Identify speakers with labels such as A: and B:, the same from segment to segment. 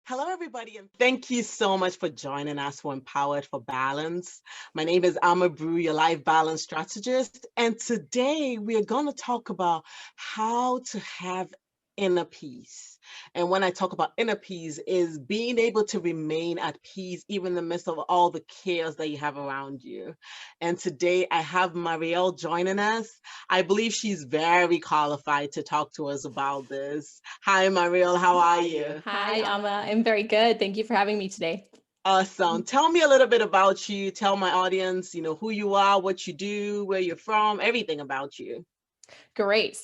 A: Hello, everybody, and thank you so much for joining us for Empowered for Balance. My name is Brew, your Life Balance Strategist, and today we are going to talk about how to have inner peace. And when I talk about inner peace, is being able to remain at peace even in the midst of all the chaos that you have around you. And today I have Marielle joining us. I believe she's very qualified to talk to us about this. Hi, Marielle, how are you?
B: Hi, Amma. I'm very good. Thank you for having me today.
A: Awesome. Tell me a little bit about you. Tell my audience, who you are, what you do, where you're from, everything about you.
B: Great.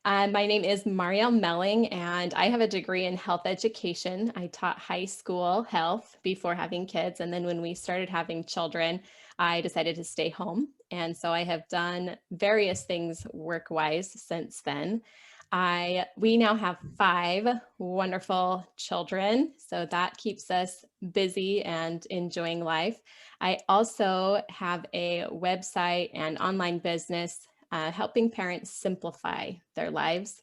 B: My name is Marielle Melling, and I have a degree in health education. I taught high school health before having kids. And then when we started having children, I decided to stay home. And so I have done various things work-wise since then. We now have 5 wonderful children, so that keeps us busy and enjoying life. I also have a website and online business helping parents simplify their lives,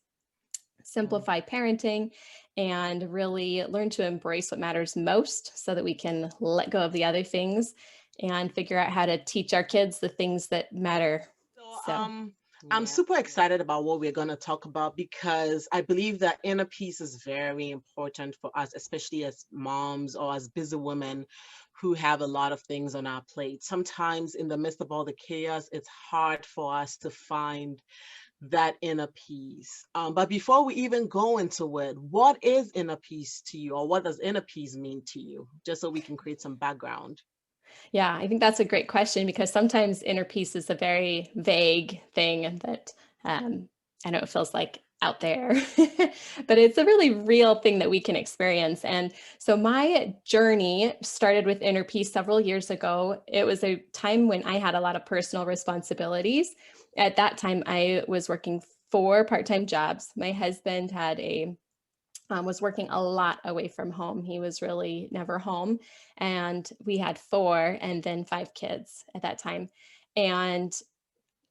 B: simplify parenting, and really learn to embrace what matters most so that we can let go of the other things and figure out how to teach our kids the things that matter.
A: So,
B: So,
A: I'm
B: yeah.
A: super excited about what we're going to talk about because I believe that inner peace is very important for us, especially as moms or as busy women who have a lot of things on our plate. Sometimes in the midst of all the chaos, it's hard for us to find that inner peace. But before we even go into it, what is inner peace to you, or what does inner peace mean to you? Just so we can create some background.
B: Yeah, I think that's a great question because sometimes inner peace is a very vague thing that um, I know it feels like out there, but it's a really real thing that we can experience. And so my journey started with inner peace several years ago. It was a time when I had a lot of personal responsibilities. At that time, I was working 4 part-time jobs. My husband had a was working a lot away from home. He was really never home. And we had 4 and then 5 kids at that time. And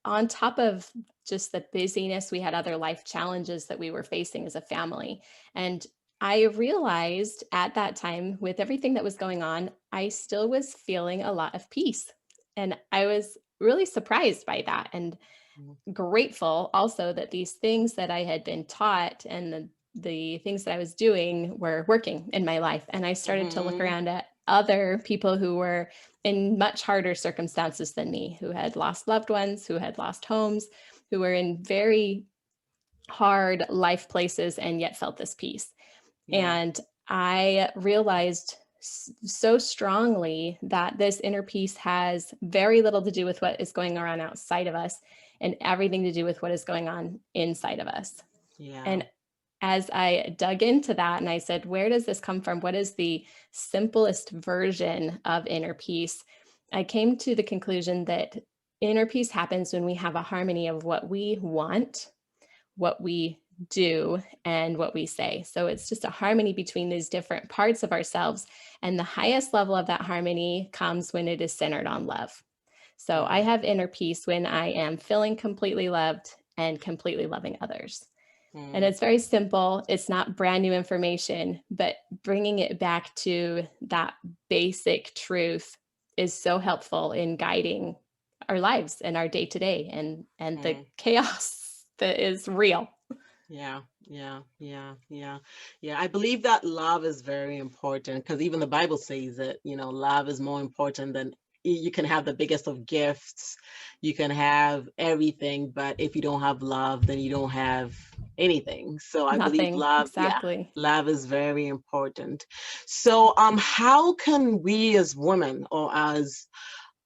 B: on top of just the busyness, we had other life challenges that we were facing as a family. And I realized at that time, with everything that was going on, I still was feeling a lot of peace. And I was really surprised by that and grateful also that these things that I had been taught and the things that I was doing were working in my life. And I started to look
A: Mm-hmm.
B: around at other people who were in much harder circumstances than me, who had lost loved ones, who had lost homes, who were in very hard life places and yet felt this peace.
A: Yeah.
B: And I realized so strongly that this inner peace has very little to do with what is going on outside of us and everything to do with what is going on inside of us.
A: Yeah.
B: And as I dug into that and I said, where does this come from? What is the simplest version of inner peace? I came to the conclusion that inner peace happens when we have a harmony of what we want, what we do, and what we say. So it's just a harmony between these different parts of ourselves. And the highest level of that harmony comes when it is centered on love. So I
A: Yeah.
B: have inner peace when I am feeling completely loved and completely loving others. And
A: Mm.
B: it's very simple. It's not brand new information, but bringing it back to that basic truth is so helpful in guiding our lives and our day to day and the
A: Mm.
B: chaos that is real.
A: Yeah, yeah. I believe that love is very important because even the Bible says that, love is more important than you can have the biggest of gifts, you can have everything, but if you don't have love, then you don't have anything. So I believe
B: Nothing.
A: love, yeah,
B: Exactly.
A: love is very important. So, how can we as women or as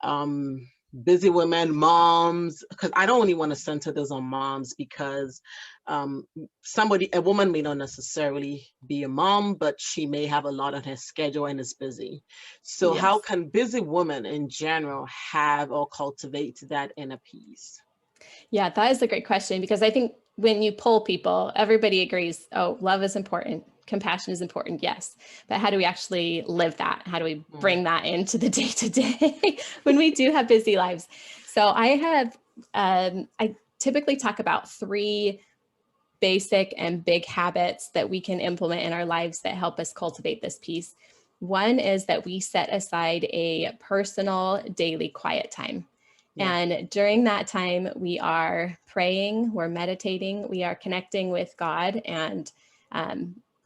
A: um busy women, moms, because I don't only want to center this on moms because um a woman may not necessarily be a mom, but she may have a lot on her schedule and is busy. So how
B: Yes.
A: can busy women in general have or cultivate that inner peace?
B: Yeah, that is a great question because I think when you poll people, everybody agrees, oh, love is important, compassion is important, yes. But how do we actually live that? How do we
A: Mm.
B: bring that into the day to day when we do have busy lives? So I typically talk about 3 basic and big habits that we can implement in our lives that help us cultivate this peace. One is that we set aside a personal daily quiet time.
A: Yeah.
B: And during that time, we are praying, we're meditating, we are connecting with God and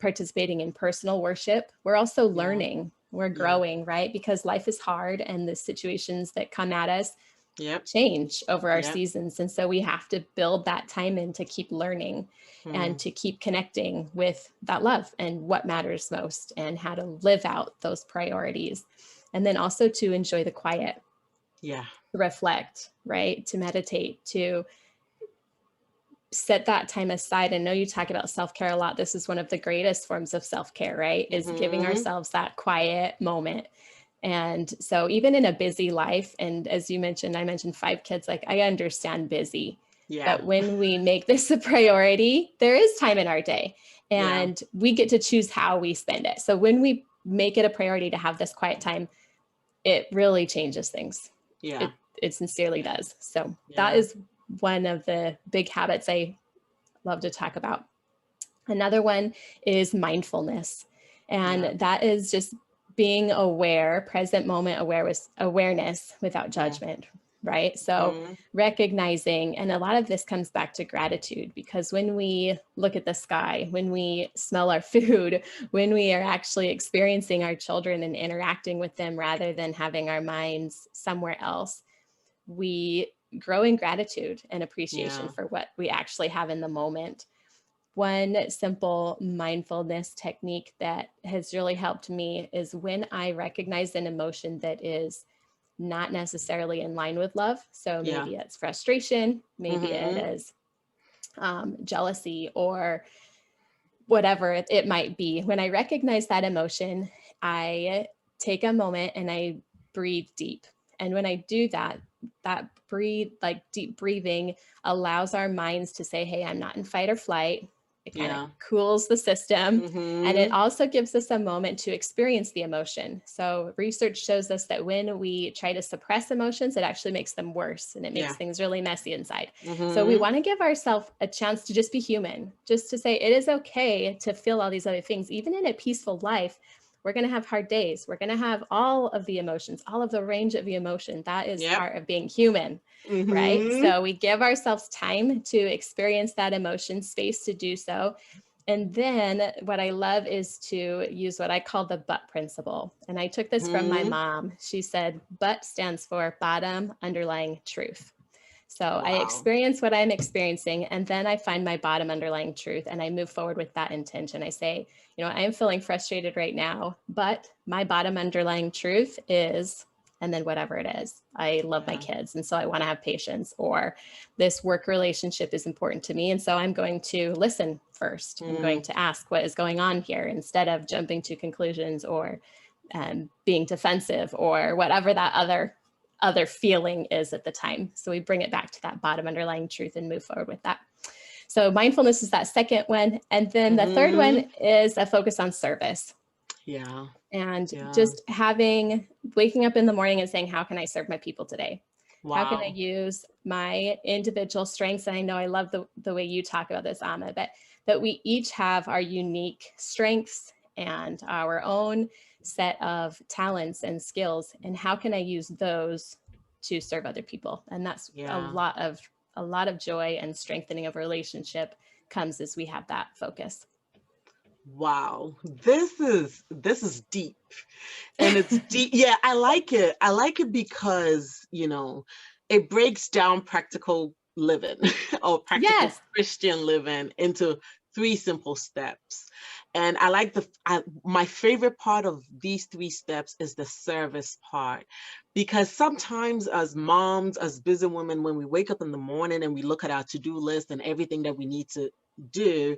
B: participating in personal worship. We're also learning, we're growing, right? Because life is hard and the situations that come at us change over our seasons. And so we have to build that time in to keep learning and to keep connecting with that love and what matters most and how to live out those priorities. And then also to enjoy the quiet.
A: Yeah.
B: To reflect, right? To meditate, to set that time aside. And I know you talk about self-care a lot. This is one of the greatest forms of self-care, right? Is giving ourselves that quiet moment. And so even in a busy life, and as you mentioned, I mentioned 5 kids, like I understand busy, but when we make this a priority, there is time in our day and we get to choose how we spend it. So when we make it a priority to have this quiet time, it really changes things.
A: Yeah.
B: It sincerely does. So that is one of the big habits I love to talk about. Another one is mindfulness. And that is just being aware, present moment awareness without judgment, right? So recognizing, and a lot of this comes back to gratitude, because when we look at the sky, when we smell our food, when we are actually experiencing our children and interacting with them rather than having our minds somewhere else, we grow in gratitude and appreciation for what we actually have in the moment. One simple mindfulness technique that has really helped me is when I recognize an emotion that is not necessarily in line with love. So maybe it's frustration, maybe it is jealousy or whatever it might be. When I recognize that emotion, I take a moment and I breathe deep. And when I do that, deep breathing allows our minds to say, hey, I'm not in fight or flight. It kind of cools the system. And it also gives us a moment to experience the emotion. So research shows us that when we try to suppress emotions, it actually makes them worse and it makes things really messy inside. So we want to give ourselves a chance to just be human, just to say it is okay to feel all these other things. Even in a peaceful life, we're going to have hard days. We're going to have all of the emotions, all of the range of the emotion. That is part of being human, right? So we give ourselves time to experience that emotion, space to do so. And then what I love is to use what I call the BUT principle. And I took this from my mom. She said, BUT stands for bottom underlying truth. So I experience what I'm experiencing, and then I find my bottom underlying truth, and I move forward with that intention. I say, you know, I am feeling frustrated right now, but my bottom underlying truth is, and then whatever it is, I love my kids, and so I want to have patience, or this work relationship is important to me, and so I'm going to listen first. I'm going to ask what is going on here instead of jumping to conclusions or being defensive or whatever that other feeling is at the time. So we bring it back to that bottom underlying truth and move forward with that. So mindfulness is that second one. And then the third one is a focus on service. And just waking up in the morning and saying, how can I serve my people today? How can I use my individual strengths? And I know I love the way you talk about this, Amma, but that we each have our unique strengths and our own set of talents and skills, and how can I use those to serve other people? And that's a lot of joy and strengthening of a relationship comes as we have that focus.
A: Wow, this is deep, and it's deep. Yeah, I like it. I like it because, you know, it breaks down practical living or practical Christian living into 3 simple steps. And I like my favorite part of these 3 steps is the service part, because sometimes as moms, as busy women, when we wake up in the morning and we look at our to-do list and everything that we need to do,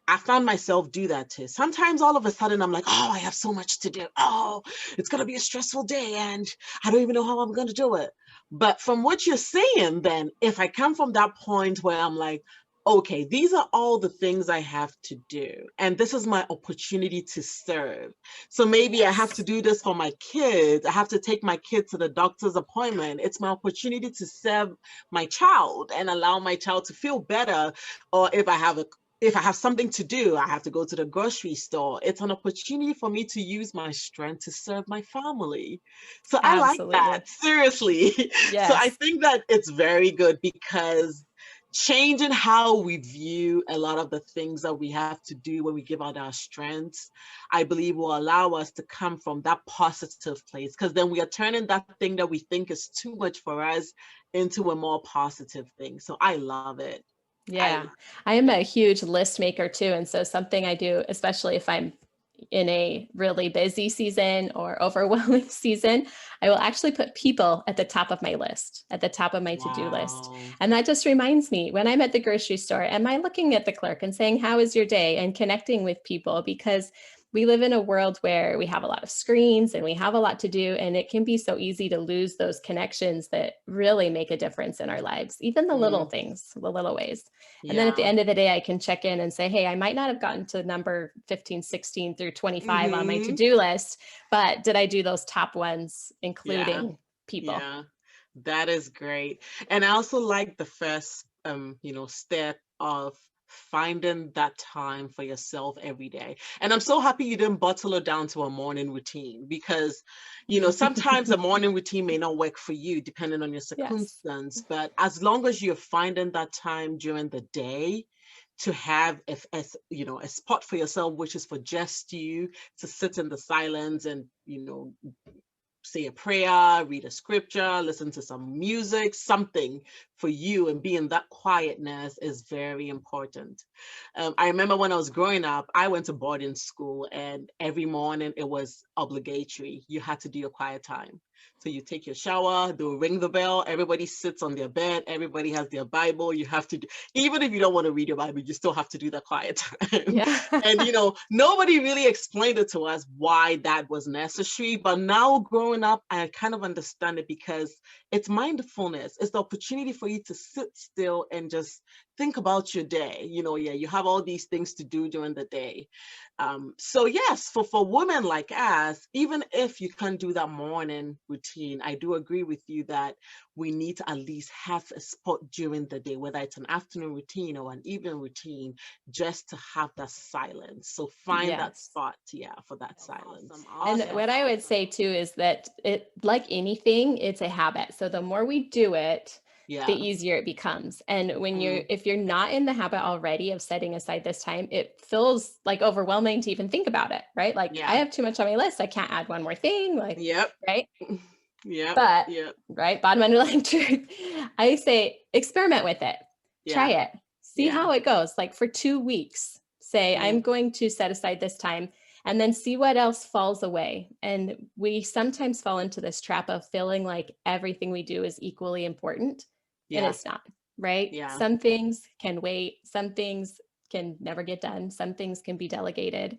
A: I found myself do that too. Sometimes all of a sudden I'm like, oh, I have so much to do. Oh, it's going to be a stressful day and I don't even know how I'm going to do it. But from what you're saying, then if I come from that point where I'm like, okay, these are all the things I have to do, and this is my opportunity to serve. So maybe I have to do this for my kids. I have to take my kid to the doctor's appointment. It's my opportunity to serve my child and allow my child to feel better. Or if I have if I have something to do, I have to go to the grocery store. It's an opportunity for me to use my strength to serve my family. So I like that,
B: Absolutely.
A: seriously. So I
B: Yes.
A: think that it's very good because changing how we view a lot of the things that we have to do when we give out our strengths, I believe will allow us to come from that positive place, because then we are turning that thing that we think is too much for us into a more positive thing. So I love it. I
B: Yeah, I am a huge list maker too. And so something I do, especially if I'm in a really busy season or overwhelming season, I will actually put people at the top of my list, at the top of my to-do list.
A: Wow.
B: And that just reminds me when I'm at the grocery store, am I looking at the clerk and saying, how is your day? And connecting with people, because we live in a world where we have a lot of screens and we have a lot to do, and it can be so easy to lose those connections that really make a difference in our lives, even the little
A: Mm,
B: things, the little ways. And then at the
A: yeah.
B: end of the day, I can check in and say, hey, I might not have gotten to number 15, 16 through 25 on my
A: Mm-hmm.
B: to-do list, but did I do those top ones,
A: Yeah.
B: including people?
A: Yeah. That is great. And I also like the first step of finding that time for yourself every day. And I'm so happy you didn't bottle it down to a morning routine, because sometimes a morning routine may not work for you depending on your
B: Yes.
A: circumstance, but as long as you're finding that time during the day to have a spot for yourself, which is for just you to sit in the silence and say a prayer, read a scripture, listen to some music, something for you, and be in that quietness is very important. I remember when I was growing up, I went to boarding school, and every morning it was obligatory. You had to do your quiet time. So you take your shower, they'll ring the bell, everybody sits on their bed, everybody has their Bible. You have to do, even if you don't want to read your Bible, you still have to do the quiet time.
B: Yeah.
A: And nobody really explained it to us why that was necessary. But now growing up, I kind of understand it, because it's mindfulness. It's the opportunity for you to sit still and just think about your day. Yeah, you have all these things to do during the day. So yes, for women like us, even if you can't do that morning routine, I do agree with you that we need to at least have a spot during the day, whether it's an afternoon routine or an evening routine, just to have that silence. So find that
B: Yes.
A: spot, yeah, for that silence.
B: Awesome. And
A: Awesome,
B: what I would
A: awesome.
B: say too is that it, like anything, it's a habit. So the more we do it, the
A: Yeah.
B: easier it becomes. And when you're,
A: Mm,
B: if you're not in the habit already of setting aside this time, it feels like overwhelming to even think about it, right? Like I
A: yeah.
B: have too much on my list. I can't add one more thing, like,
A: Yep.
B: right?
A: Yep.
B: But,
A: Yep.
B: right, bottom underlying truth, I say experiment with it. Try
A: Yeah.
B: it. See
A: Yeah.
B: how it goes. Like for 2 weeks, say, I'm
A: Mm,
B: going to set aside this time and then see what else falls away. And we sometimes fall into this trap of feeling like everything we do is equally important, and
A: yeah.
B: it's not, right?
A: Yeah.
B: Some things can wait, some things can never get done, some things can be delegated,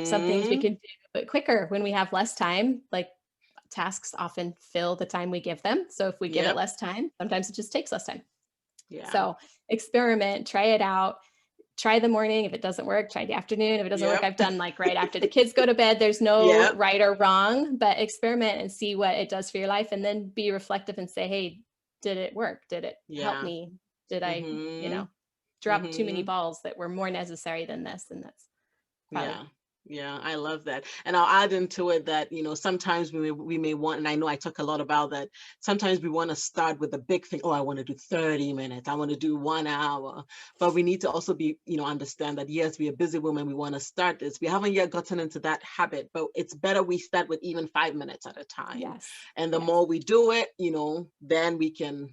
B: some things we
A: Mm-hmm.
B: can do but quicker when we have less time. Like tasks often fill the time we give them. So if we give it
A: Yep.
B: less time, sometimes it just takes less time.
A: Yeah.
B: So experiment, try it out. Try the morning. If it doesn't work, try the afternoon. If it doesn't work,
A: Yep.
B: I've done like right after the kids go to bed. There's no
A: Yep.
B: right or wrong, but experiment and see what it does for your life. And then be reflective and say, hey, did it work? Did it help
A: Yeah.
B: me? Did I,
A: Mm-hmm.
B: drop too many
A: Mm-hmm.
B: balls that were more necessary than this? And that's probably,
A: Yeah. Yeah, I love that. And I'll add into it that, sometimes we may want, and I know I talk a lot about that. Sometimes we want to start with a big thing. Oh, I want to do 30 minutes. I want to do 1 hour. But we need to also be, understand that, yes, we are busy women. We want to start this. We haven't yet gotten into that habit, but it's better we start with even 5 minutes at a time.
B: yes,
A: And the
B: yes,
A: more we do it, then we can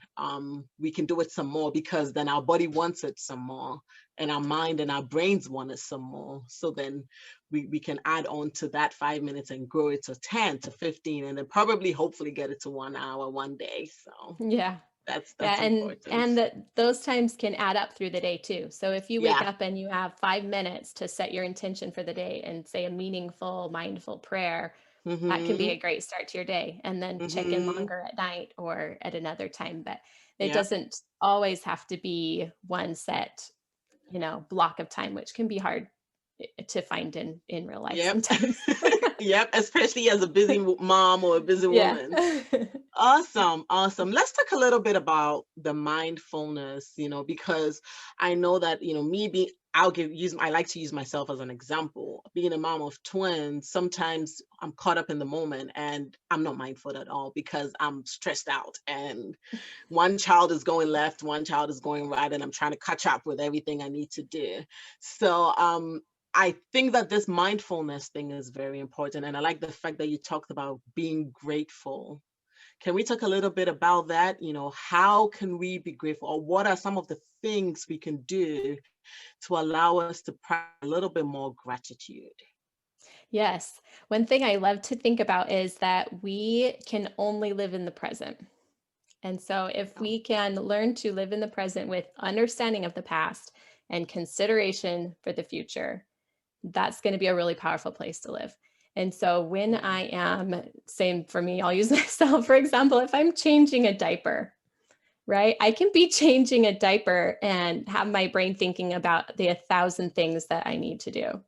A: do it some more, because then our body wants it some more, and our mind and our brains want it some more. So then we can add on to that 5 minutes and grow it to 10 to 15, and then probably hopefully get it to 1 hour one day. So
B: yeah. Yeah,
A: that's
B: and
A: important.
B: those times can add up through the day too. So if you wake
A: Yeah.
B: up and you have 5 minutes to set your intention for the day and say a meaningful, mindful prayer, that can be
A: Mm-hmm.
B: a great start to your day. And then check in
A: Mm-hmm.
B: longer at night or at another time. But it
A: Yep.
B: doesn't always have to be one set, block of time, which can be hard to find in real life
A: Yep.
B: sometimes.
A: Yep. Especially as a busy mom or a busy
B: Yeah.
A: woman. Awesome. Awesome. Let's talk a little bit about the mindfulness, because I know that, me being, I like to use myself as an example. Being a mom of twins, sometimes I'm caught up in the moment and I'm not mindful at all because I'm stressed out. And one child is going left, one child is going right, and I'm trying to catch up with everything I need to do. So I think that this mindfulness thing is very important. And I like the fact that you talked about being grateful. Can we talk a little bit about that? How can we be grateful, or what are some of the things we can do to allow us to practice a little bit more gratitude?
B: Yes. One thing I love to think about is that we can only live in the present. And so, if
A: Oh,
B: we can learn to live in the present with understanding of the past and consideration for the future, that's going to be a really powerful place to live. And so, when
A: yeah.
B: I am, same for me, I'll use myself for example, if I'm changing a diaper, right? I can be changing a diaper and have my brain thinking about the 1,000 things that I need to do.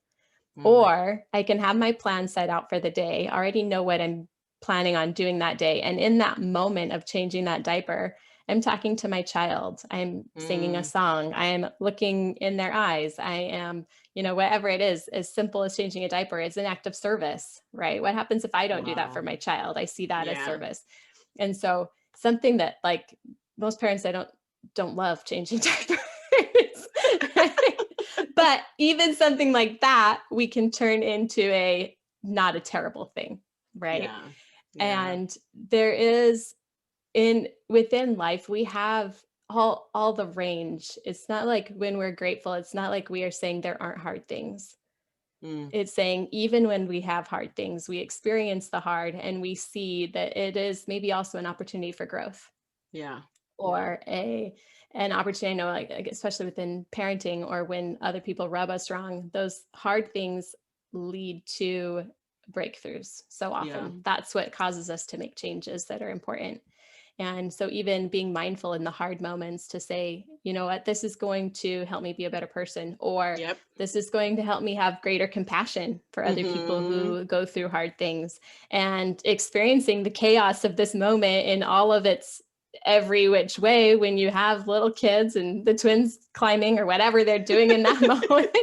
A: Mm,
B: Or I can have my plan set out for the day, already know what I'm planning on doing that day. And in that moment of changing that diaper, I'm talking to my child. I'm singing a
A: mm,
B: song. I am looking in their eyes. I am, whatever it is, as simple as changing a diaper, it's an act of service, right? What happens if I don't do that for
A: wow.
B: my child? I see that as
A: Yeah.
B: service. And so something that like most parents I don't love changing diapers. Right? But even something like that, we can turn into a not a terrible thing, right?
A: Yeah. Yeah.
B: And there is in within life, we have all the range. It's not like when we're grateful, it's not like we are saying there aren't hard things.
A: Mm,
B: It's saying even when we have hard things, we experience the hard and we see that it is maybe also an opportunity for growth
A: yeah. Yeah.
B: or an opportunity. I know, like especially within parenting or when other people rub us wrong, those hard things lead to breakthroughs. So
A: Yeah.
B: often that's what causes us to make changes that are important. And so even being mindful in the hard moments to say, you know what, this is going to help me be a better person, or
A: Yep.
B: this is going to help me have greater compassion for other people
A: Mm-hmm.
B: who go through hard things, and experiencing the chaos of this moment in all of its every which way when you have little kids and the twins climbing or whatever they're doing in that moment.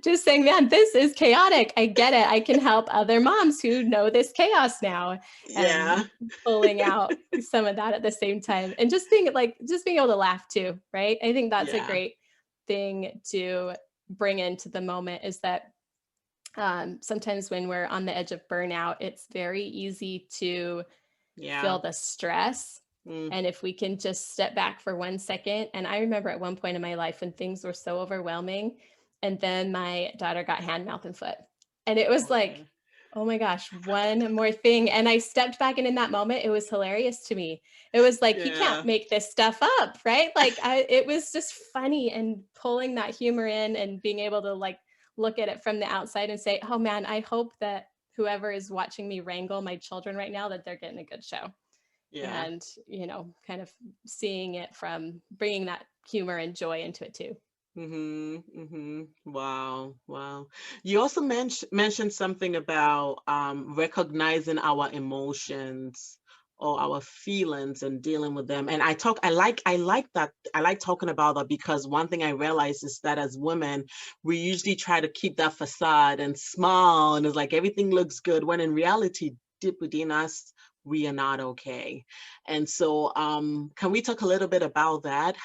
B: Just saying, man, this is chaotic. I get it. I can help other moms who know this chaos now, and
A: Yeah.
B: pulling out some of that at the same time, and just being able to laugh too, right? I think that's a
A: Yeah.
B: great thing to bring into the moment, is that sometimes when we're on the edge of burnout, it's very easy to
A: Yeah.
B: feel the stress.
A: Mm,
B: And if we can just step back for 1 second. And I remember at one point in my life when things were so overwhelming, and then my daughter got hand, mouth, and foot. And it was like,
A: okay.
B: oh my gosh, one more thing. And I stepped back, and in that moment, it was hilarious to me. It was like, you can't
A: Yeah.
B: make this stuff up, right? Like it was just funny, and pulling that humor in and being able to like look at it from the outside and say, oh man, I hope that whoever is watching me wrangle my children right now, that they're getting a good show.
A: Yeah.
B: And kind of seeing it from bringing that humor and joy into it too.
A: Mm-hmm. Mm-hmm. Wow. Wow. You also mentioned something about recognizing our emotions or our feelings and dealing with them. And I like that. I like talking about that because one thing I realized is that as women, we usually try to keep that facade and smile and it's like everything looks good when in reality, deep within us, we are not okay. And so can we talk a little bit about that?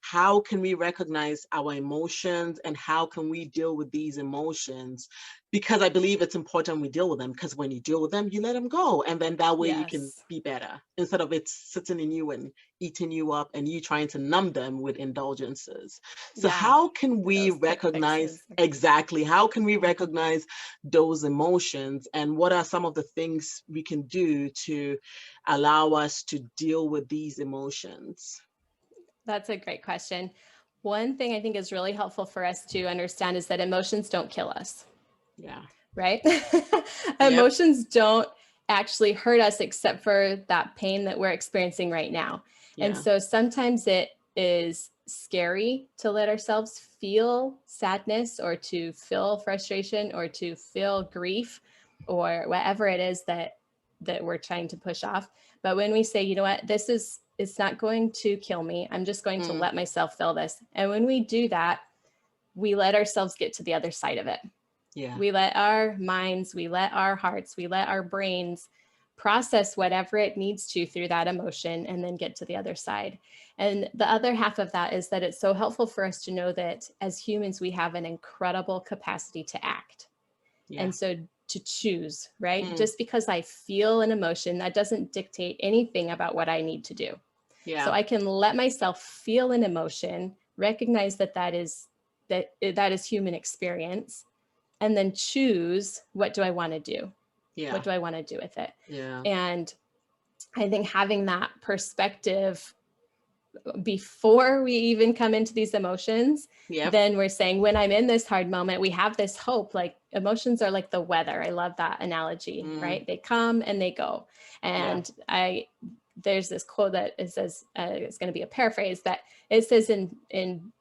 A: How can we recognize our emotions and how can we deal with these emotions? Because I believe it's important we deal with them, because when you deal with them, you let them go. And then that way you can
B: Yes.
A: be better instead of it sitting in you and eating you up and you trying to numb them with indulgences. So
B: Yeah.
A: how can we
B: Those quick
A: recognize
B: fixes.
A: exactly, how can we
B: Mhm.
A: recognize those emotions and what are some of the things we can do to allow us to deal with these emotions?
B: That's a great question. One thing I think is really helpful for us to understand is that emotions don't kill us,
A: Yeah.
B: right?
A: Yep.
B: Emotions don't actually hurt us except for that pain that we're experiencing right now. And
A: Yeah.
B: so sometimes it is scary to let ourselves feel sadness or to feel frustration or to feel grief or whatever it is that we're trying to push off. But when we say, you know what, it's not going to kill me. I'm just going to
A: Mm,
B: let myself feel this. And when we do that, we let ourselves get to the other side of it.
A: Yeah.
B: We let our minds, we let our hearts, we let our brains process whatever it needs to through that emotion and then get to the other side. And the other half of that is that it's so helpful for us to know that as humans, we have an incredible capacity to act.
A: Yeah.
B: And so to choose, right?
A: Mm.
B: Just because I feel an emotion, that doesn't dictate anything about what I need to do.
A: Yeah.
B: So I can let myself feel an emotion, recognize that that is human experience, and then choose, what do I want to do?
A: Yeah.
B: What do I want to do with it?
A: Yeah.
B: And I think having that perspective before we even come into these emotions,
A: Yep.
B: then we're saying, when I'm in this hard moment, we have this hope. Like emotions are like the weather. I love that analogy, right? They come and they go. And there's this quote that it says, it's going to be a paraphrase, that it says in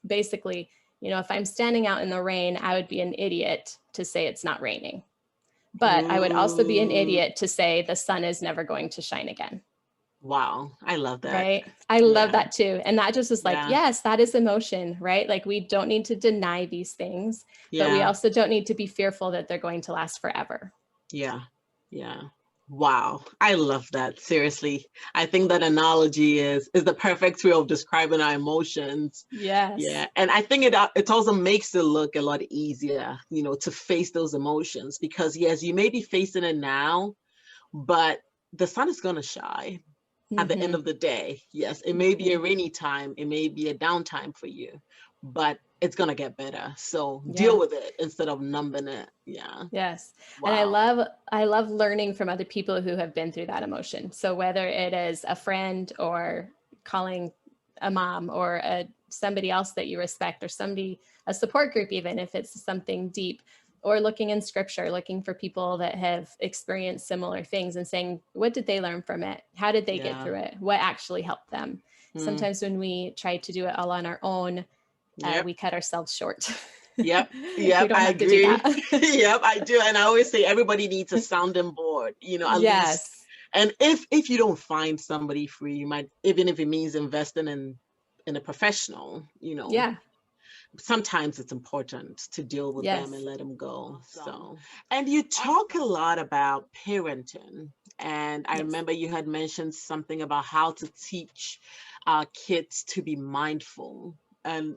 B: basically, if I'm standing out in the rain, I would be an idiot to say it's not raining. But I would also be an idiot to say the sun is never going to shine again.
A: Wow. I love that.
B: Right. I love that too. And that just is like,
A: Yeah.
B: yes, that is emotion, right? Like we don't need to deny these things, but we also don't need to be fearful that they're going to last forever.
A: Yeah. Yeah. Wow. I love that. Seriously. I think that analogy is the perfect way of describing our emotions.
B: Yes.
A: Yeah. And I think it also makes it look a lot easier, to face those emotions, because yes, you may be facing it now, but the sun is going to shine at the end of the day. Yes. It may be a rainy time. It may be a downtime for you, but it's going to get better. So deal with it instead of numbing it. Yeah.
B: Yes.
A: Wow.
B: And I love learning from other people who have been through that emotion. So whether it is a friend or calling a mom or somebody else that you respect, or a support group, even if it's something deep, or looking in scripture, looking for people that have experienced similar things and saying, what did they learn from it? How did they get through it? What actually helped them? Sometimes when we try to do it all on our own, we cut ourselves short.
A: Yep.
B: We don't
A: I
B: have
A: agree.
B: to do that.
A: Yep, I do. And I always say everybody needs a sounding board, at least. And if you don't find somebody free, you might, even if it means investing in a professional, sometimes it's important to deal with them and let them go. So, and you talk a lot about parenting. And I remember you had mentioned something about how to teach our kids to be mindful. And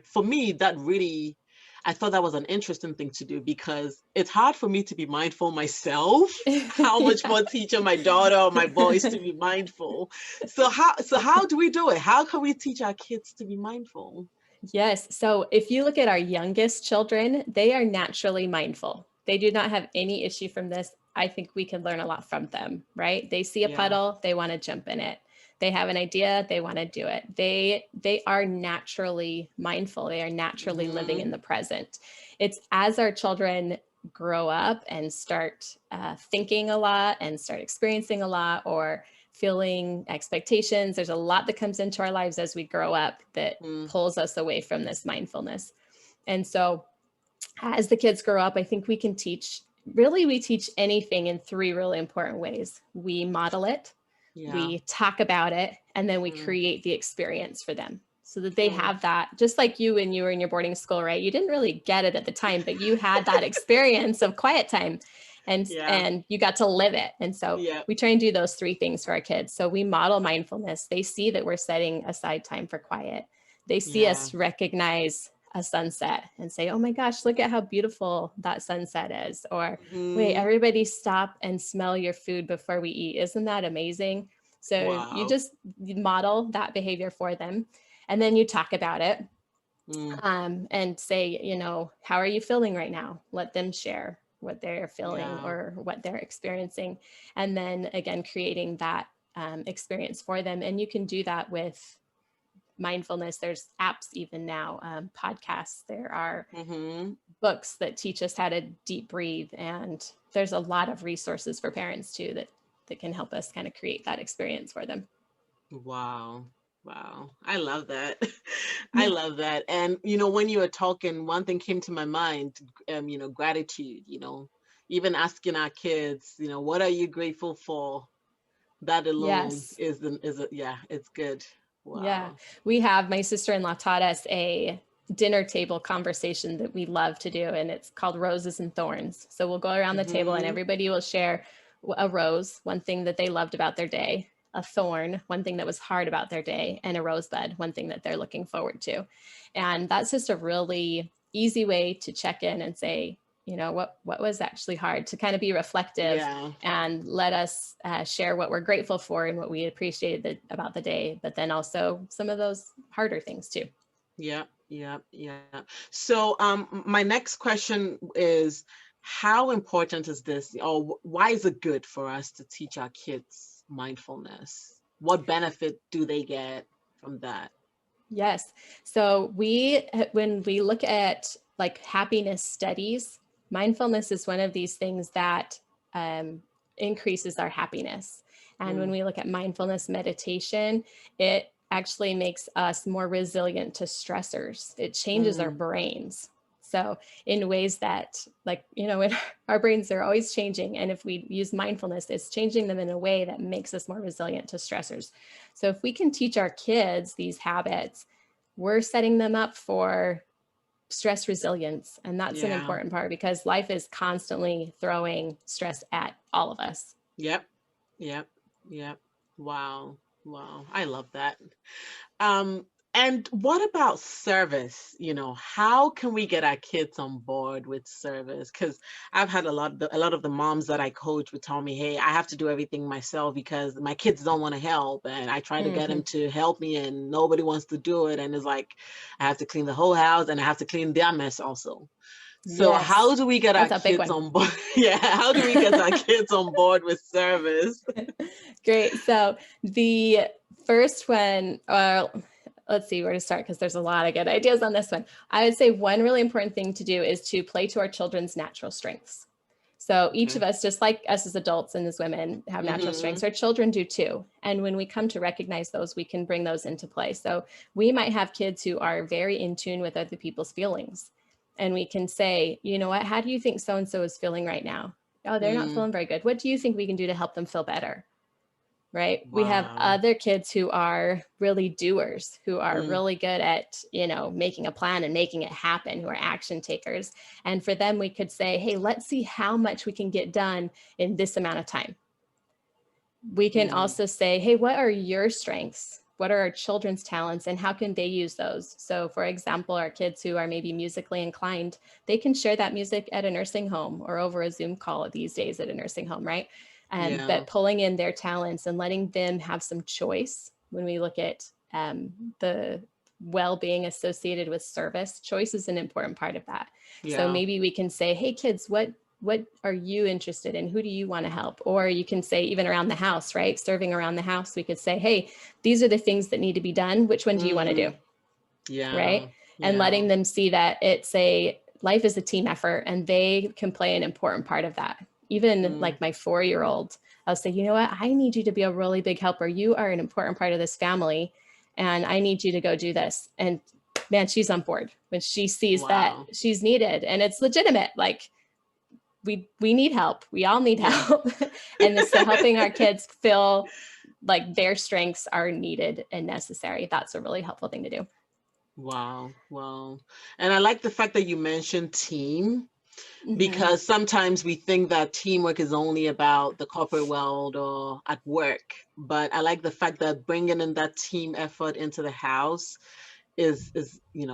A: for me, that really, I thought that was an interesting thing to do, because it's hard for me to be mindful myself. How much more teaching my daughter or my boys to be mindful. So how do we do it? How can we teach our kids to be mindful?
B: Yes. So if you look at our youngest children, they are naturally mindful. They do not have any issue from this. I think we can learn a lot from them, right? They see a puddle, they want to jump in it. They have an idea, they want to do it. They are naturally mindful. They are naturally living in the present. It's as our children grow up and start thinking a lot and start experiencing a lot, or feeling expectations. There's a lot that comes into our lives as we grow up that pulls us away from this mindfulness. And so as the kids grow up, I think we can teach anything in three really important ways. We model it, we talk about it, and then we create the experience for them so that they have that, just like you when you were in your boarding school, right? You didn't really get it at the time, but you had that experience of quiet time. And you got to live it. And so we try and do those three things for our kids. So we model mindfulness. They see that we're setting aside time for quiet. They see us recognize a sunset and say, oh my gosh, look at how beautiful that sunset is. Or wait, everybody stop and smell your food before we eat. Isn't that amazing? So you just model that behavior for them. And then you talk about it and say, how are you feeling right now? Let them share what they're feeling or what they're experiencing. And then again, creating that experience for them. And you can do that with mindfulness. There's apps even now, podcasts. There are books that teach us how to deep breathe. And there's a lot of resources for parents too that can help us kind of create that experience for them.
A: Wow. I love that. I love that. And, when you were talking, one thing came to my mind, gratitude, even asking our kids, what are you grateful for? That alone it's good. Wow.
B: Yeah. My sister-in-law taught us a dinner table conversation that we love to do, and it's called Roses and Thorns. So we'll go around the table and everybody will share a rose, one thing that they loved about their day, a thorn, one thing that was hard about their day, and a rosebud, one thing that they're looking forward to. And that's just a really easy way to check in and say, what was actually hard, to kind of be reflective and let us share what we're grateful for and what we appreciated about the day, but then also some of those harder things too.
A: Yeah. So my next question is, how important is this, or why is it good for us to teach our kids mindfulness? What benefit do they get from that?
B: Yes. So when we look at like happiness studies, mindfulness is one of these things that increases our happiness. And when we look at mindfulness meditation, it actually makes us more resilient to stressors. It changes our brains. So in ways that, like, our brains are always changing. And if we use mindfulness, it's changing them in a way that makes us more resilient to stressors. So if we can teach our kids these habits, we're setting them up for stress resilience. And that's an important part, because life is constantly throwing stress at all of us.
A: Yep. Wow. I love that. And what about service? How can we get our kids on board with service? Because I've had a lot of the moms that I coach would tell me, hey, I have to do everything myself because my kids don't want to help. And I try to get them to help me and nobody wants to do it. And it's like, I have to clean the whole house and I have to clean their mess also. So how do we get our kids on board? How do we get our kids on board with service?
B: Great. So the first one, let's see where to start, because there's a lot of good ideas on this one. I would say one really important thing to do is to play to our children's natural strengths. So each of us, just like us as adults and as women, have natural strengths. Our children do too. And when we come to recognize those, we can bring those into play. So we might have kids who are very in tune with other people's feelings. And we can say, you know what, how do you think so-and-so is feeling right now? Oh, they're not feeling very good. What do you think we can do to help them feel better? Right? Wow. We have other kids who are really doers, who are really good at, making a plan and making it happen, who are action takers. And for them, we could say, hey, let's see how much we can get done in this amount of time. We can also say, hey, what are your strengths? What are our children's talents and how can they use those? So for example, our kids who are maybe musically inclined, they can share that music at a nursing home or over a Zoom call these days at a nursing home, right? But pulling in their talents and letting them have some choice. When we look at the well-being associated with service, choice is an important part of that. So maybe we can say, hey kids, what are you interested in? Who do you want to help? Or you can say, even around the house, right? Serving around the house, we could say, hey, these are the things that need to be done. Which one do you want to do? Right? And letting them see that life is a team effort and they can play an important part of that. Even like my 4-year-old, I'll say, you know what? I need you to be a really big helper. You are an important part of this family and I need you to go do this. And man, she's on board when she sees that she's needed and it's legitimate. Like, we need help. We all need help. And so helping our kids feel like their strengths are needed and necessary. That's a really helpful thing to do.
A: Wow. And I like the fact that you mentioned team, because sometimes we think that teamwork is only about the corporate world or at work. But I like the fact that bringing in that team effort into the house is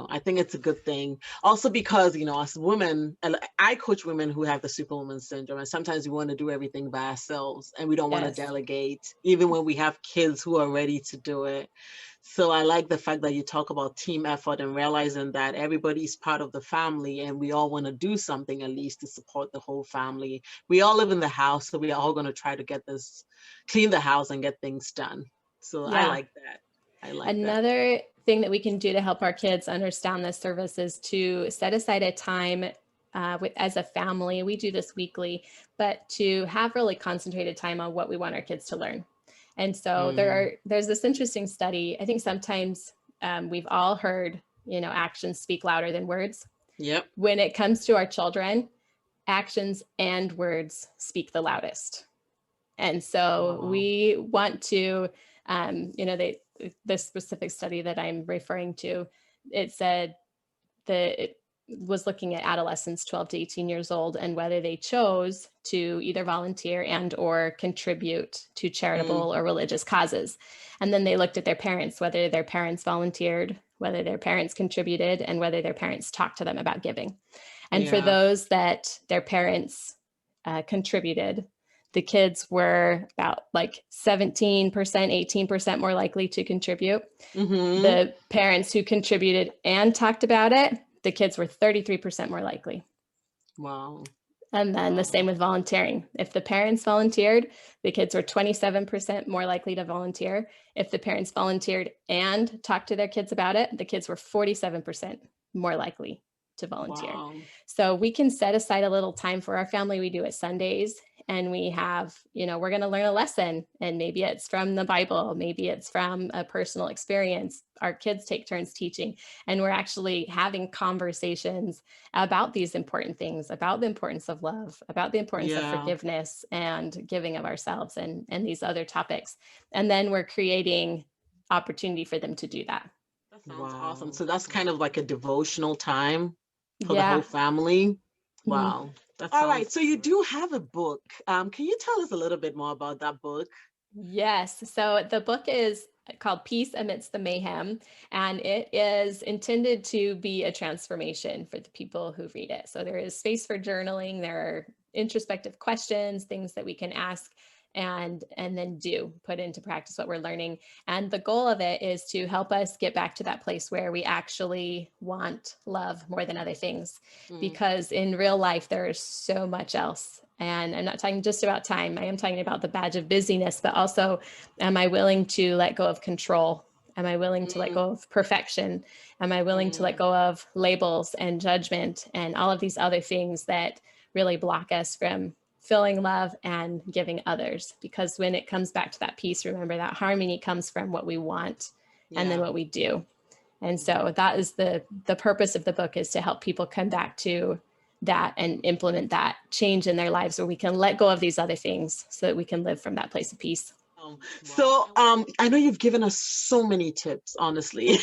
A: I think it's a good thing. Also because, as women, I coach women who have the superwoman syndrome, and sometimes we want to do everything by ourselves and we don't want to delegate, even when we have kids who are ready to do it. So I like the fact that you talk about team effort and realizing that everybody's part of the family and we all want to do something at least to support the whole family. We all live in the house, so we are all going to try to clean the house and get things done. So I like that.
B: Another thing that we can do to help our kids understand this service is to set aside a time as a family. We do this weekly, but to have really concentrated time on what we want our kids to learn. And so there's this interesting study. I think sometimes we've all heard, actions speak louder than words.
A: Yep.
B: When it comes to our children, actions and words speak the loudest. And so we want to, this specific study that I'm referring to, it said it was looking at adolescents 12 to 18 years old and whether they chose to either volunteer and or contribute to charitable or religious causes. And then they looked at their parents, whether their parents volunteered, whether their parents contributed, and whether their parents talked to them about giving. And for those that their parents contributed, the kids were about like 17%, 18% more likely to contribute. The parents who contributed and talked about it, the kids were 33% more likely.
A: Wow.
B: And then the same with volunteering. If the parents volunteered, the kids were 27% more likely to volunteer. If the parents volunteered and talked to their kids about it, the kids were 47% more likely to volunteer.
A: Wow.
B: So we can set aside a little time for our family. We do it Sundays, and we have, we're going to learn a lesson, and maybe it's from the Bible, maybe it's from a personal experience. Our kids take turns teaching, and we're actually having conversations about these important things, about the importance of love, about the importance of forgiveness and giving of ourselves, and these other topics. And then we're creating opportunity for them to do that.
A: That sounds awesome. So that's kind of like a devotional time for the whole family. Wow. All right. So you do have a book. Can you tell us a little bit more about that book?
B: Yes. So the book is called Peace Amidst the Mayhem, and it is intended to be a transformation for the people who read it. So there is space for journaling. There are introspective questions, things that we can ask and then put into practice what we're learning. And the goal of it is to help us get back to that place where we actually want love more than other things, because in real life, there is so much else. And I'm not talking just about time. I am talking about the badge of busyness, but also, am I willing to let go of control? Am I willing to let go of perfection? Am I willing to let go of labels and judgment and all of these other things that really block us from feeling love and giving others? Because when it comes back to that peace, remember that harmony comes from what we want and then what we do. And so that is the purpose of the book, is to help people come back to that and implement that change in their lives, where we can let go of these other things so that we can live from that place of peace.
A: So I know you've given us so many tips, honestly.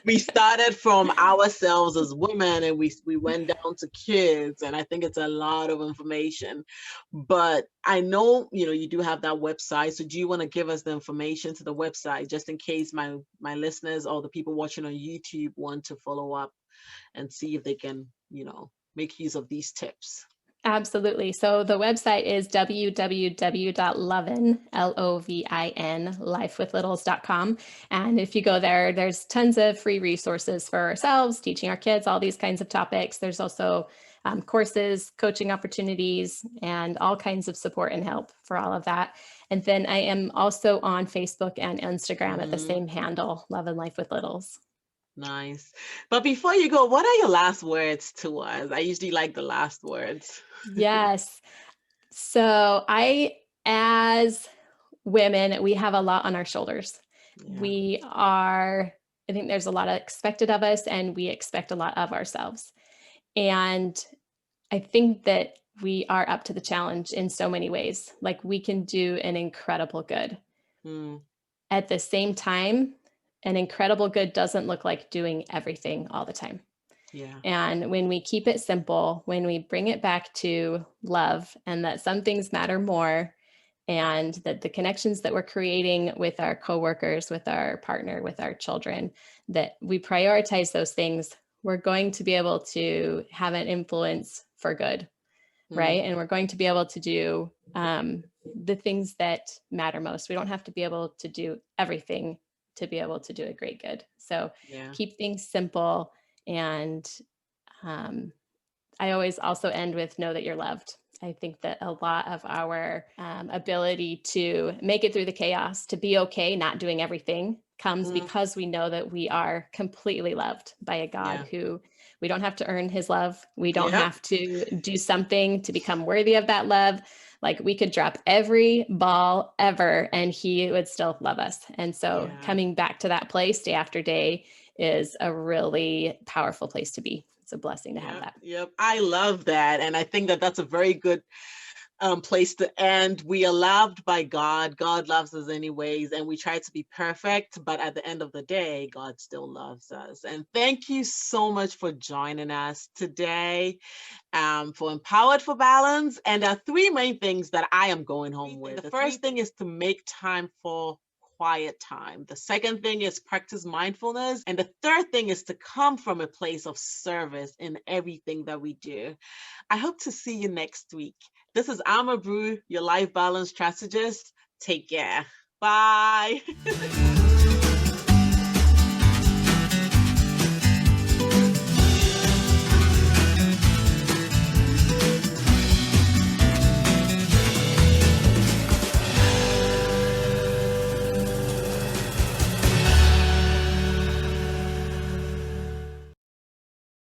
A: We started from ourselves as women, and we went down to kids, and I think it's a lot of information. But I know, you do have that website. So do you want to give us the information to the website, just in case my listeners or the people watching on YouTube want to follow up and see if they can, make use of these tips?
B: Absolutely. So the website is www.lovin, Lovin, lifewithlittles.com. And if you go there, there's tons of free resources for ourselves, teaching our kids, all these kinds of topics. There's also courses, coaching opportunities, and all kinds of support and help for all of that. And then I am also on Facebook and Instagram at the same handle, Love and Life with Littles.
A: Nice. But before you go, what are your last words to us? I usually like the last words.
B: Yes. So as women, we have a lot on our shoulders. I think there's a lot expected of us, and we expect a lot of ourselves. And I think that we are up to the challenge in so many ways. Like, we can do an incredible good. At the same time, an incredible good doesn't look like doing everything all the time. And when we keep it simple, when we bring it back to love, and that some things matter more, and that the connections that we're creating with our coworkers, with our partner, with our children, that we prioritize those things, we're going to be able to have an influence for good, right? And we're going to be able to do the things that matter most. We don't have to be able to do everything to be able to do a great good. So keep things simple. And I always also end with, know that you're loved. I think that a lot of our ability to make it through the chaos, to be okay not doing everything, comes because we know that we are completely loved by a God who we don't have to earn his love. We don't have to do something to become worthy of that love. Like, we could drop every ball ever and he would still love us. And so coming back to that place day after day is a really powerful place to be. It's a blessing to have that.
A: I love that. And I think that that's a very good place to end. We are loved by God. God loves us anyways, and we try to be perfect, but at the end of the day, God still loves us. And thank you so much for joining us today for Empowered for Balance. And there are three main things that I am going home with. The first thing is to make time for quiet time. The second thing is practice mindfulness. And the third thing is to come from a place of service in everything that we do. I hope to see you next week. This is Brew, your life balance strategist. Take care. Bye.